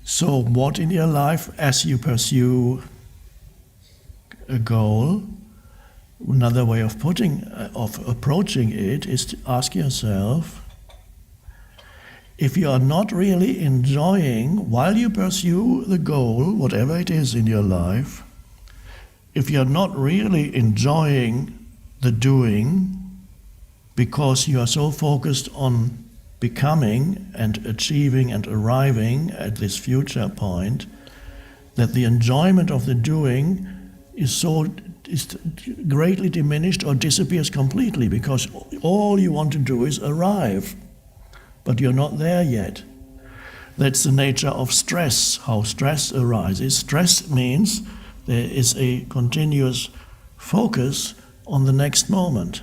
So what in your life, as you pursue a goal, another way of approaching it is to ask yourself, if you are not really enjoying, while you pursue the goal, whatever it is in your life, if you're not really enjoying the doing because you are so focused on becoming and achieving and arriving at this future point, that the enjoyment of the doing is greatly diminished or disappears completely, because all you want to do is arrive, but you're not there yet. That's the nature of stress, how stress arises. Stress means there is a continuous focus on the next moment.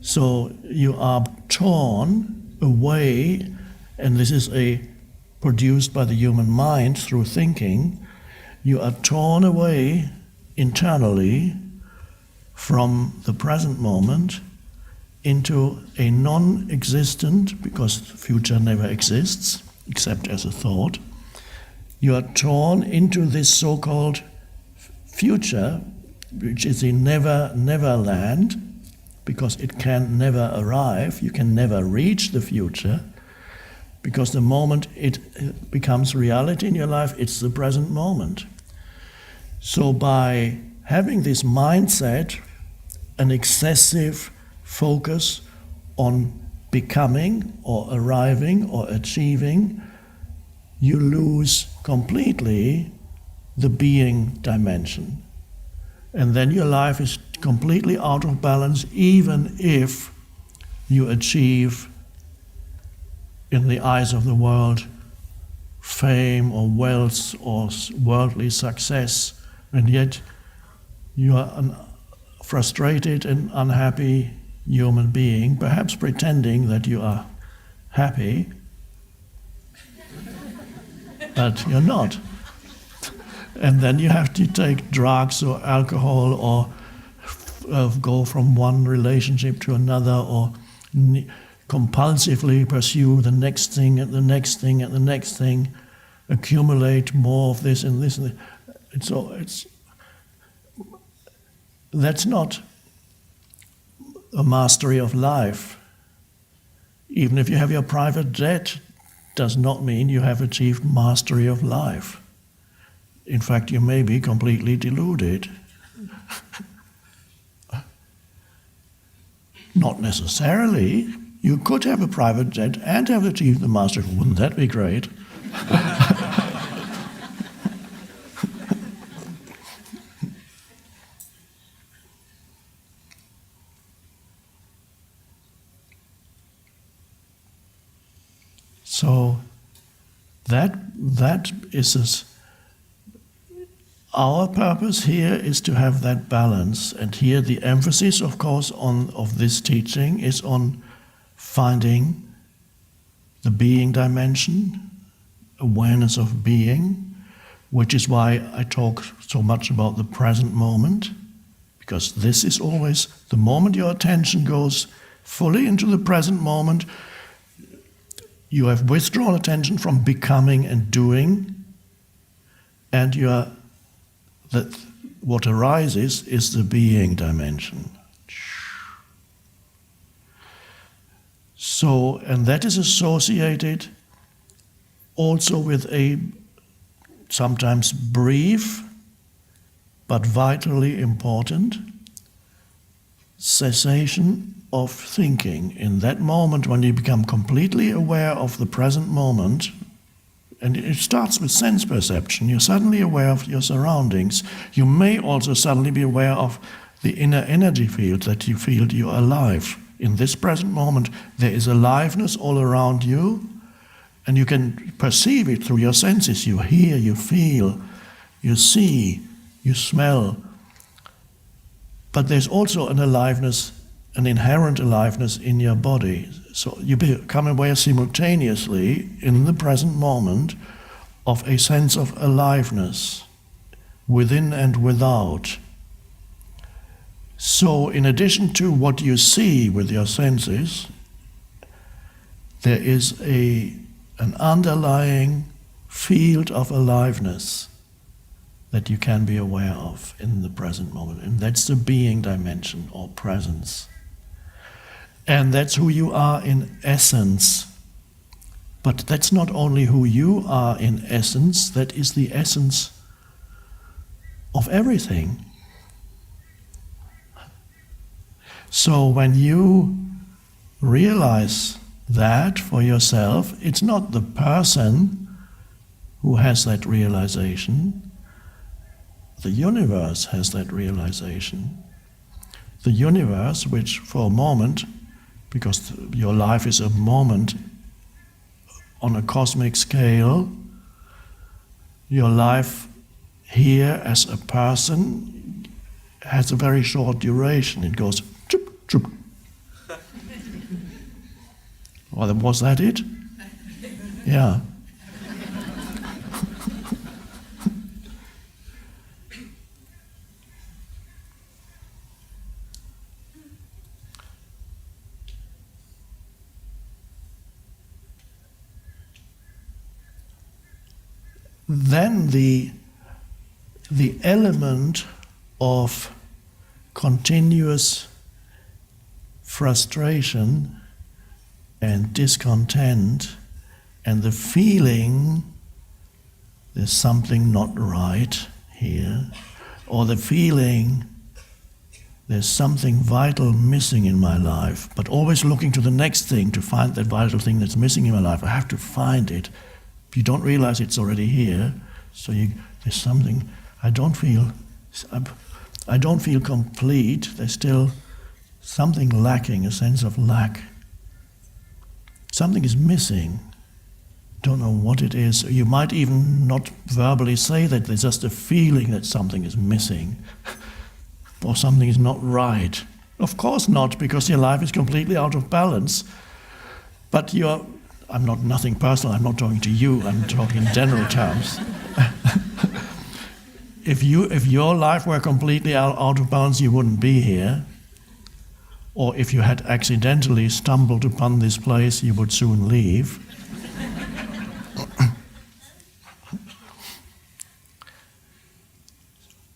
So you are torn away, and this is produced by the human mind through thinking. You are torn away internally from the present moment into a non-existent, because the future never exists except as a thought. You are torn into this so-called future, which is a never land, because it can never arrive. You can never reach the future, because the moment it becomes reality in your life, it's the present moment. So by having this mindset, an excessive focus on becoming or arriving or achieving, you lose completely the being dimension. And then your life is completely out of balance, even if you achieve, in the eyes of the world, fame or wealth or worldly success, and yet you are a frustrated and unhappy human being, perhaps pretending that you are happy, but you're not. And then you have to take drugs or alcohol or go from one relationship to another, or compulsively pursue the next thing and the next thing and the next thing, accumulate more of this and this and that. That's not a mastery of life. Even if you have your private jet, does not mean you have achieved mastery of life. In fact, you may be completely deluded. Not necessarily. You could have a private jet and have achieved the mastery. Wouldn't that be great? So that is our purpose here, is to have that balance. And here the emphasis, of course, of this teaching is on finding the being dimension, awareness of being, which is why I talk so much about the present moment, because this is always the moment your attention goes fully into the present moment. You have withdrawn attention from becoming and doing, and that what arises is the being dimension. So, and that is associated also with a sometimes brief but vitally important cessation of thinking. In that moment when you become completely aware of the present moment, and it starts with sense perception, you're suddenly aware of your surroundings. You may also suddenly be aware of the inner energy field, that you feel you're alive. In this present moment, there is aliveness all around you, and you can perceive it through your senses. You hear, you feel, you see, you smell. But there's also an aliveness, an inherent aliveness in your body. So you become aware simultaneously in the present moment of a sense of aliveness within and without. So in addition to what you see with your senses, there is an underlying field of aliveness that you can be aware of in the present moment. And that's the being dimension or presence. And that's who you are in essence. But that's not only who you are in essence, that is the essence of everything. So when you realize that for yourself, it's not the person who has that realization. The universe has that realization. The universe, which for a moment, because your life is a moment on a cosmic scale, your life here as a person has a very short duration. It goes chup, chup. Well, was that it? Yeah. Then the element of continuous frustration and discontent and the feeling there's something not right here, or the feeling there's something vital missing in my life, but always looking to the next thing to find that vital thing that's missing in my life. I have to find it. You don't realize it's already here, so there's something. I don't feel complete. There's still something lacking, a sense of lack. Something is missing. Don't know what it is. You might even not verbally say that. There's just a feeling that something is missing, or something is not right. Of course not, because your life is completely out of balance. But I'm not nothing personal, I'm not talking to you, I'm talking in general terms. If your life were completely out of balance, you wouldn't be here. Or if you had accidentally stumbled upon this place, you would soon leave.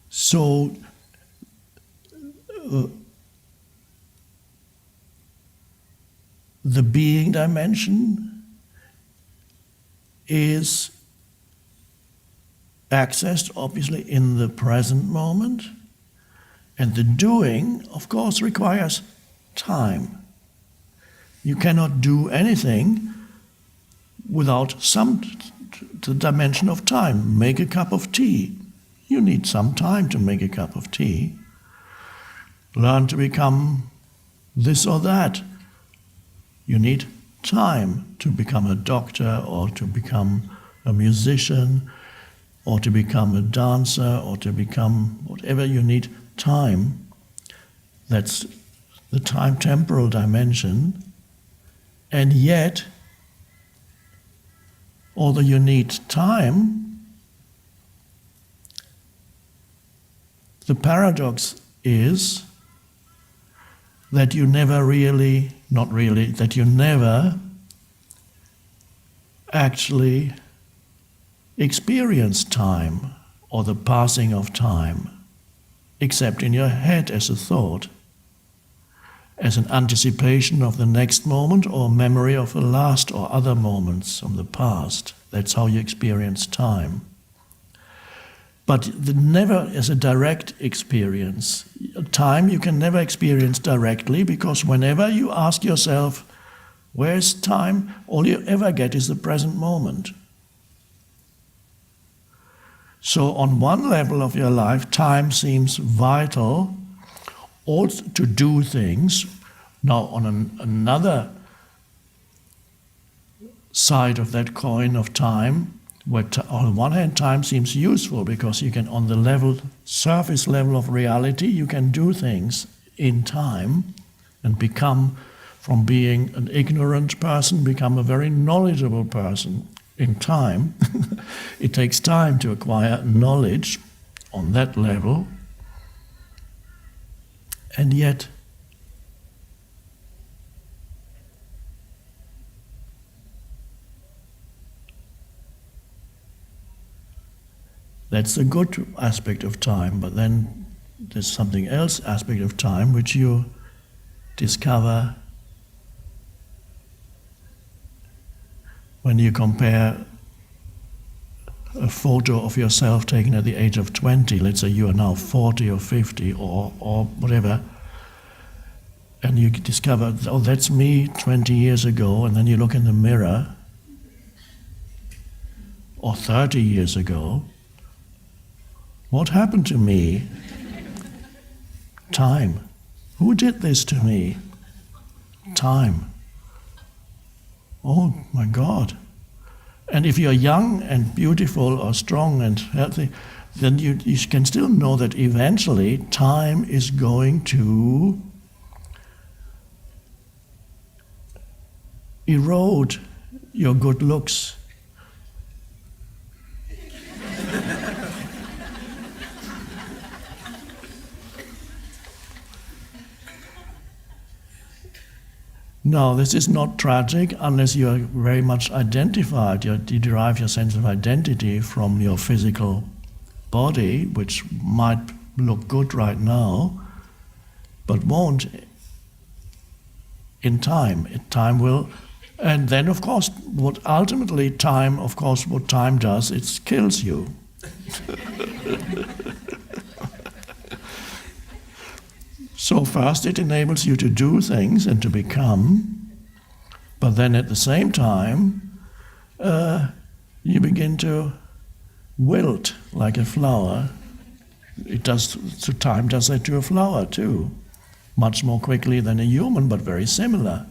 So, the being dimension is accessed, obviously, in the present moment, and the doing, of course, requires time. You cannot do anything without the dimension of time. Make a cup of tea. You need some time to make a cup of tea. Learn to become this or that. You need time to become a doctor, or to become a musician, or to become a dancer, or to become whatever. You need time. That's the time-temporal dimension. And yet, although you need time, the paradox is that you never that you never actually experience time or the passing of time, except in your head as a thought, as an anticipation of the next moment or memory of the last or other moments from the past. That's how you experience time. But never as a direct experience. Time you can never experience directly, because whenever you ask yourself, where's time? All you ever get is the present moment. So on one level of your life, time seems vital, also to do things. Now on another side of that coin of time, where on one hand time seems useful, because you can, on the surface level of reality, you can do things in time and become, from being an ignorant person, become a very knowledgeable person in time. It takes time to acquire knowledge on that level. And yet, That's the good aspect of time, but then there's something else aspect of time which you discover when you compare a photo of yourself taken at the age of 20, let's say you are now 40 or 50 or whatever, and you discover, oh, that's me 20 years ago, and then you look in the mirror, or 30 years ago, what happened to me? Time. Who did this to me? Time. Oh my God. And if you're young and beautiful or strong and healthy, then you can still know that eventually time is going to erode your good looks. No, this is not tragic unless you are very much identified. You derive your sense of identity from your physical body, which might look good right now, but won't in time. Time will, and then of course, what time does, it kills you. So first it enables you to do things and to become, but then at the same time you begin to wilt like a flower. So time does that to a flower too, much more quickly than a human, but very similar.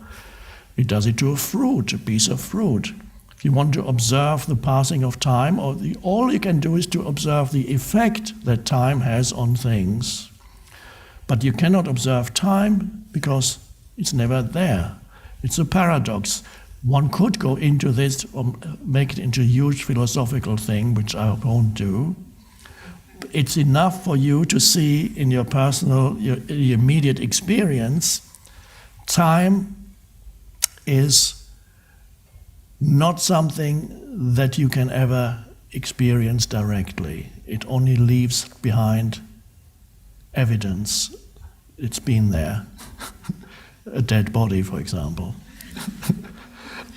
It does it to a fruit, a piece of fruit. If you want to observe the passing of time, all you can do is to observe the effect that time has on things. But you cannot observe time because it's never there. It's a paradox. One could go into this or make it into a huge philosophical thing, which I won't do. It's enough for you to see in your personal, your immediate experience, time is not something that you can ever experience directly. It only leaves behind evidence. It's been there. A dead body, for example.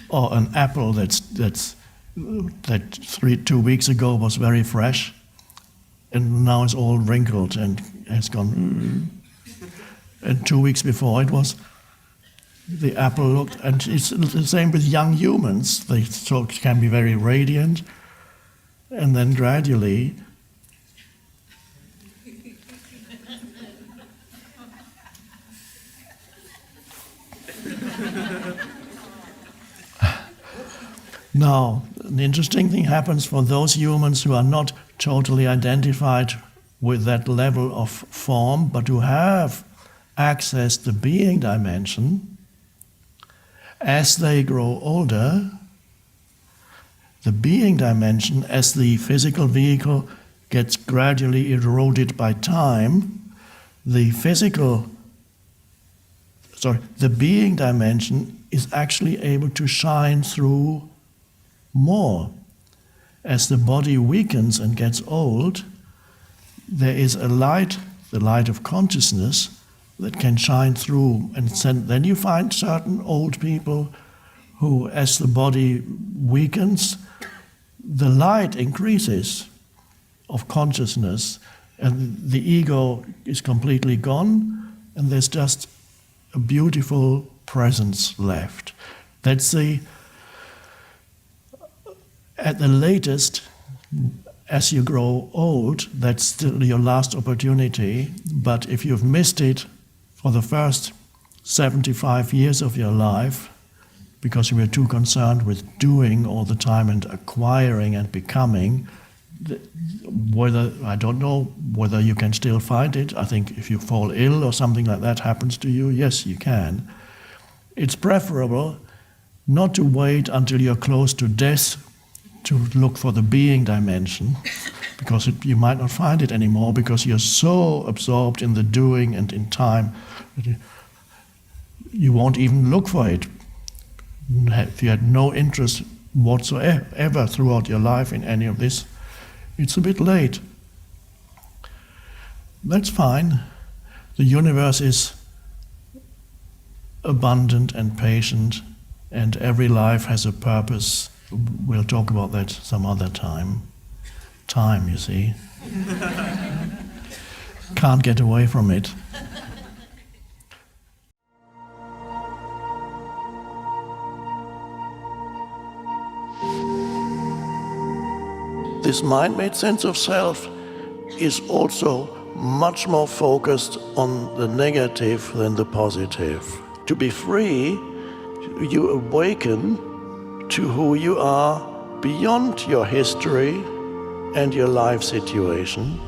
Or an apple that 2 weeks ago was very fresh and now it's all wrinkled and has gone. And 2 weeks before it the apple looked, and it's the same with young humans. They can be very radiant, and then gradually now, an interesting thing happens for those humans who are not totally identified with that level of form, but who have accessed the being dimension. As they grow older, the being dimension, as the physical vehicle gets gradually eroded by time, the being dimension is actually able to shine through more. As the body weakens and gets old, there is a light, the light of consciousness, that can shine through. And then you find certain old people who, as the body weakens, the light increases of consciousness, and the ego is completely gone, and there's just a beautiful presence left. That's at the latest, as you grow old, that's still your last opportunity. But if you've missed it for the first 75 years of your life, because you were too concerned with doing all the time and acquiring and becoming, I don't know whether you can still find it. I think if you fall ill or something like that happens to you, yes, you can. It's preferable not to wait until you're close to death to look for the being dimension, because you might not find it anymore, because you're so absorbed in the doing and in time that you won't even look for it. If you had no interest whatsoever throughout your life in any of this, It's a bit late. That's fine. The universe is abundant and patient, and every life has a purpose. We'll talk about that some other time. Time, you see. Can't get away from it. This mind-made sense of self is also much more focused on the negative than the positive. To be free, you awaken to who you are beyond your history and your life situation.